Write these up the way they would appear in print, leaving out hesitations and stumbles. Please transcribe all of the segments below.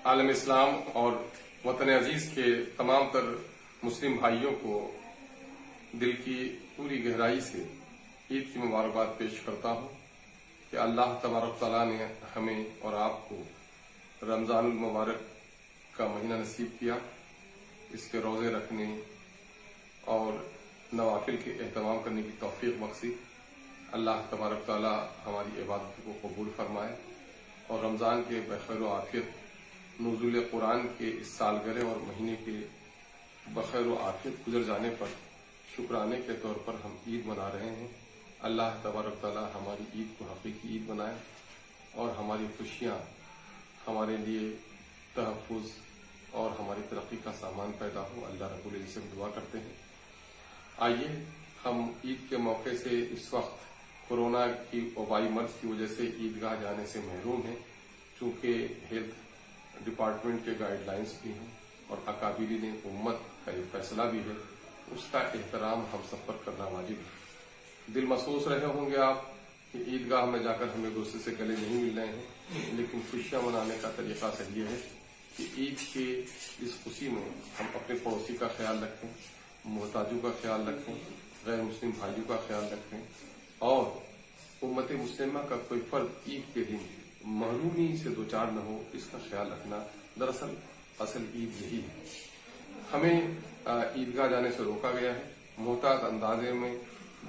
عالم اسلام اور وطن عزیز کے تمام تر مسلم بھائیوں کو دل کی پوری گہرائی سے عید کی مبارکباد پیش کرتا ہوں کہ اللہ تبارک تعالیٰ نے ہمیں اور آپ کو رمضان المبارک کا مہینہ نصیب کیا، اس کے روزے رکھنے اور نوافل کے اہتمام کرنے کی توفیق بخشی۔ اللہ تبارک تعالیٰ ہماری عبادت کو قبول فرمائے اور رمضان کے بخیر و عافیت نزول قرآن کے اس سالگرہ اور مہینے کے بخیر و عافیت گزر جانے پر شکرانے کے طور پر ہم عید منا رہے ہیں۔ اللہ تبارک تعالیٰ ہماری عید کو حقیقی عید بنائے اور ہماری خوشیاں ہمارے لیے تحفظ اور ہماری ترقی کا سامان پیدا ہو۔ اللہ رب العزت سے دعا کرتے ہیں۔ آئیے ہم عید کے موقع سے اس وقت کورونا کی وبائی مرض کی وجہ سے عیدگاہ جانے سے محروم ہیں، چونکہ ہیلتھ ڈپارٹمنٹ کے گائیڈ لائنز بھی ہیں اور اکابرین امت کا یہ فیصلہ بھی ہے، اس کا احترام ہم سب پر کرنا واجب ہے۔ دل محسوس رہے ہوں گے آپ کہ عیدگاہ میں جا کر ہمیں ایک دوسرے سے گلے نہیں مل رہے ہیں، لیکن خوشیاں منانے کا طریقہ صحیح یہ ہے کہ عید کے اس خوشی میں ہم اپنے پڑوسی کا خیال رکھیں، محتاجوں کا خیال رکھیں، غیر مسلم بھائیوں کا خیال رکھیں اور امت مسلمہ کا کوئی فرد عید کے دن محرومی سے دوچار نہ ہو، اس کا خیال رکھنا دراصل اصل عید یہی ہے۔ ہمیں عیدگاہ جانے سے روکا گیا ہے۔ محتاط اندازے میں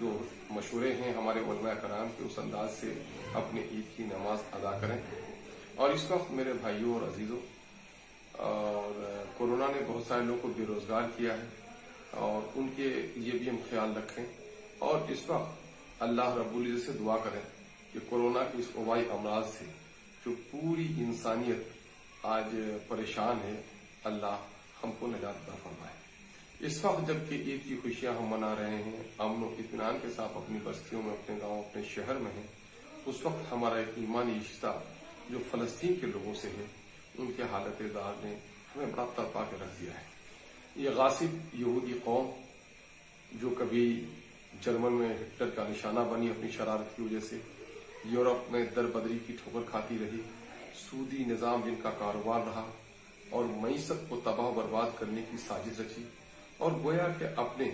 جو مشورے ہیں ہمارے علماء کرام کے، اس انداز سے اپنے عید کی نماز ادا کریں۔ اور اس وقت میرے بھائیوں اور عزیزوں، اور کورونا نے بہت سارے لوگوں کو بے روزگار کیا ہے اور ان کے لیے بھی ہم خیال رکھیں اور اس وقت اللہ رب العزت سے دعا کریں کہ کورونا کی اس وبائی امراض سے جو پوری انسانیت آج پریشان ہے، اللہ ہم کو نجات عطا فرمائے۔ اس وقت جبکہ عید کی خوشیاں ہم منا رہے ہیں، امن و اطمینان کے ساتھ اپنی بستیوں میں، اپنے گاؤں، اپنے شہر میں ہیں، اس وقت ہمارا ایک ایمانی رشتہ جو فلسطین کے لوگوں سے ہے، ان کے حالت دار نے ہمیں بڑا تڑپا کے رکھ دیا ہے۔ یہ غاصب یہودی قوم جو کبھی جرمن میں ہٹلر کا نشانہ بنی اپنی شرارت کی وجہ سے، یورپ میں در بدری کی ٹھوکر کھاتی رہی، سودی نظام جن کا کاروبار رہا اور معیشت کو تباہ و برباد کرنے کی سازش رچی اور گویا کہ اپنے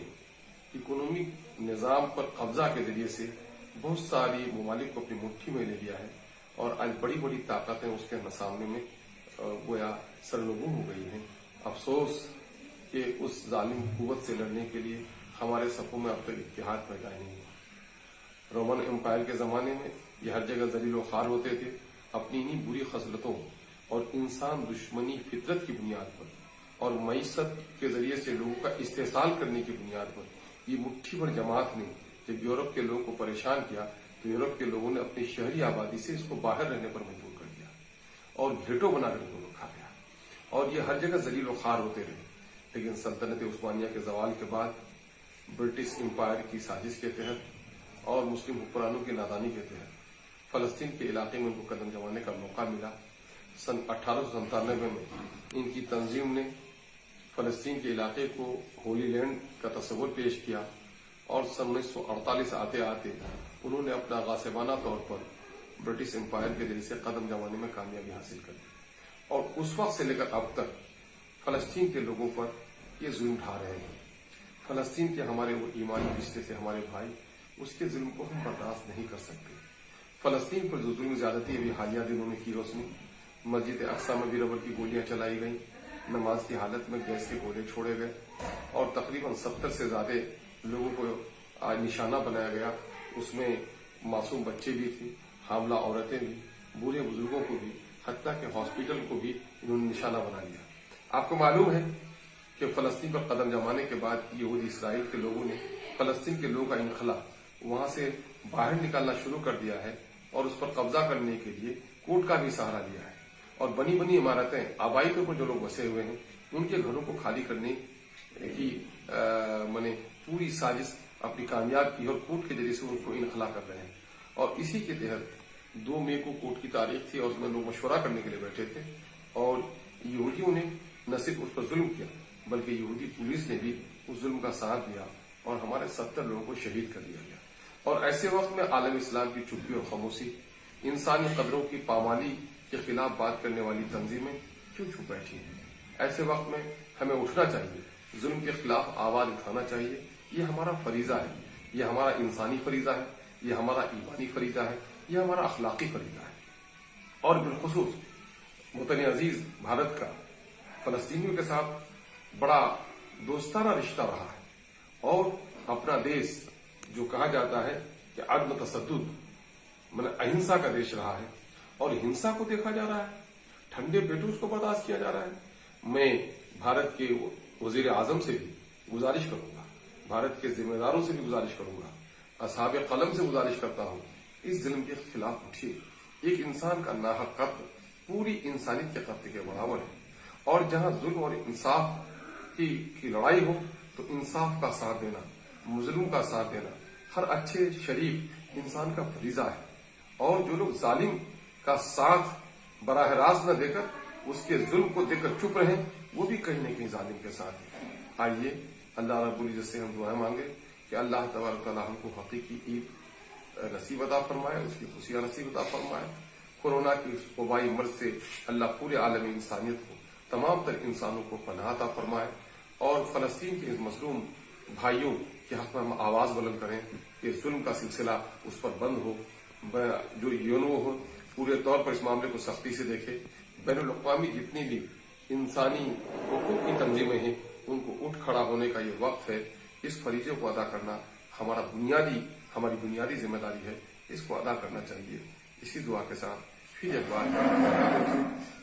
اکنامک نظام پر قبضہ کے ذریعے سے بہت ساری ممالک کو اپنی مٹھی میں لے لیا ہے اور آج بڑی بڑی طاقتیں اس کے سامنے میں گویا سرنگوں ہو گئی ہیں۔ افسوس کہ اس ظالم قوت سے لڑنے کے لیے ہمارے صفوں میں اب تک اتحاد پیدا نہیں ہوا۔ رومن امپائر کے زمانے میں یہ ہر جگہ ذلیل و خوار ہوتے تھے، اپنی انہی بری خصلتوں اور انسان دشمنی فطرت کی بنیاد پر اور معیشت کے ذریعے سے لوگوں کا استحصال کرنے کی بنیاد پر یہ مٹھی بھر جماعت نے جب یورپ کے لوگوں کو پریشان کیا تو یورپ کے لوگوں نے اپنی شہری آبادی سے اس کو باہر رہنے پر مجبور کر دیا اور گھیٹوں بنا کر ان کو رکھا گیا اور یہ ہر جگہ ذلیل و خوار ہوتے رہے۔ لیکن سلطنت عثمانیہ کے زوال کے بعد برٹش امپائر کی سازش کے تحت اور مسلم حکمرانوں کی نادانی کے تحت فلسطین کے علاقے میں ان کو قدم جمانے کا موقع ملا۔ سن 1897 میں ان کی تنظیم نے فلسطین کے علاقے کو ہولی لینڈ کا تصور پیش کیا اور سن 1948 آتے آتے انہوں نے اپنا غاصبانہ طور پر برٹش امپائر کے ذریعے سے قدم جمانے میں کامیابی حاصل کر لی اور اس وقت سے لے کر اب تک فلسطین کے لوگوں پر یہ ظلم ڈھا رہے ہیں۔ فلسطین کے ہمارے وہ ایمانی رشتے سے ہمارے بھائی، اس کے ظلم کو ہم برداشت نہیں کر سکتے۔ فلسطین پر جو ظلم زیادتی ابھی حالیہ دنوں میں کی روشنی، مسجد اقصی میں بھی ربڑ کی گولیاں چلائی گئیں، نماز کی حالت میں گیس کے گولے چھوڑے گئے اور تقریباً 70 سے زیادہ لوگوں کو آج نشانہ بنایا گیا۔ اس میں معصوم بچے بھی تھے، حاملہ عورتیں بھی، بوڑھے بزرگوں کو بھی، حتیٰ کہ ہاسپٹل کو بھی انہوں نے نشانہ بنا لیا۔ آپ کو معلوم ہے کہ فلسطین پر قدم جمانے کے بعد یہود اسرائیل کے لوگوں نے فلسطین کے لوگوں کا انخلا وہاں سے باہر نکالنا شروع کر دیا ہے اور اس پر قبضہ کرنے کے لیے کورٹ کا بھی سہارا لیا ہے اور بنی بنی عمارتیں آبائی کے اوپر جو لوگ بسے ہوئے ہیں ان کے گھروں کو خالی کرنے کی پوری سازش اپنی کامیاب کی اور کورٹ کے ذریعے سے ان کو انخلا کر رہے ہیں اور اسی کے تحت 2 مئی کو کورٹ کی تاریخ تھی اور اس میں لوگ مشورہ کرنے کے لیے بیٹھے تھے اور یہودیوں نے نہ صرف اس پر ظلم کیا بلکہ یہودی پولیس نے بھی اس ظلم کا ساتھ دیا اور ہمارے 70 لوگوں کو شہید کر دیا گیا۔ اور ایسے وقت میں عالم اسلام کی چپی اور خاموشی، انسانی قدروں کی پامالی کے خلاف بات کرنے والی تنظیمیں کیوں چھپ بیٹھی ہیں؟ ایسے وقت میں ہمیں اٹھنا چاہیے، ظلم کے خلاف آواز اٹھانا چاہیے. یہ ہمارا فریضہ ہے، یہ ہمارا انسانی فریضہ ہے، یہ ہمارا ایمانی فریضہ ہے، یہ ہمارا اخلاقی فریضہ ہے. اور بالخصوص وطن عزیز بھارت کا فلسطینیوں کے ساتھ بڑا دوستانہ رشتہ رہا ہے، اور اپنا دیش جو کہا جاتا ہے کہ عدم تشدد اہنسا کا دیش رہا ہے، اور ہنسا کو دیکھا جا رہا ہے، ٹھنڈے پیٹوں اس کو برداشت کیا جا رہا ہے. میں بھارت کے وزیر اعظم سے بھی گزارش کروں گا، بھارت کے ذمہ داروں سے بھی گزارش کروں گا، اصحاب قلم سے گزارش کرتا ہوں، اس ظلم کے خلاف اٹھیے. ایک انسان کا ناحق قتل پوری انسانیت کے قتل کے برابر ہے، اور جہاں ظلم اور انصاف کی لڑائی ہو تو انصاف کا ساتھ دینا، مظلوم کا ساتھ دینا ہر اچھے شریف انسان کا فریضہ ہے. اور جو لوگ ظالم کا ساتھ براہ راست نہ دے کر اس کے ظلم کو دیکھ کر چپ رہے، وہ بھی کہیں نہ کہیں ظالم کے ساتھ ہیں. آئیے اللہ رب العزت سے ہم دعائیں مانگے کہ اللہ تبارک تعالیٰ ہم کو حقیقی عید نصیب عطا فرمائے، اس کی خوشیاں نصیب عطا فرمائے. کورونا کی اس وبائی مرض سے اللہ پورے عالم انسانیت کو، تمام تر انسانوں کو پناہ عطا فرمائے، اور فلسطین کے اس مظلوم بھائیوں کے حق میں ہم آواز بلند کریں کہ ظلم کا سلسلہ اس پر بند ہو. جو یونو ہو پورے طور پر اس معاملے کو سختی سے دیکھے. بین الاقوامی جتنی بھی انسانی حقوق کی تنظیمیں ہیں ان کو اٹھ کھڑا ہونے کا یہ وقت ہے. اس فریضے کو ادا کرنا ہماری بنیادی ذمہ داری ہے، اس کو ادا کرنا چاہیے. اسی دعا کے ساتھ پھر ایک بار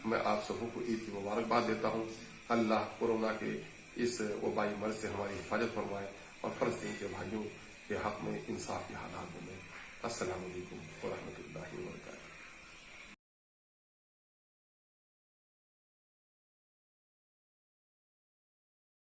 میں آپ سبوں کو عید کی مبارکباد دیتا ہوں. اللہ کورونا کے اس وبائی مرض سے ہماری حفاظت فرمائے اور فلسطین کے بھائیوں کے حق میں انصاف کے حالات بنے. السلام علیکم ورحمۃ اللہ وبرکاتہ.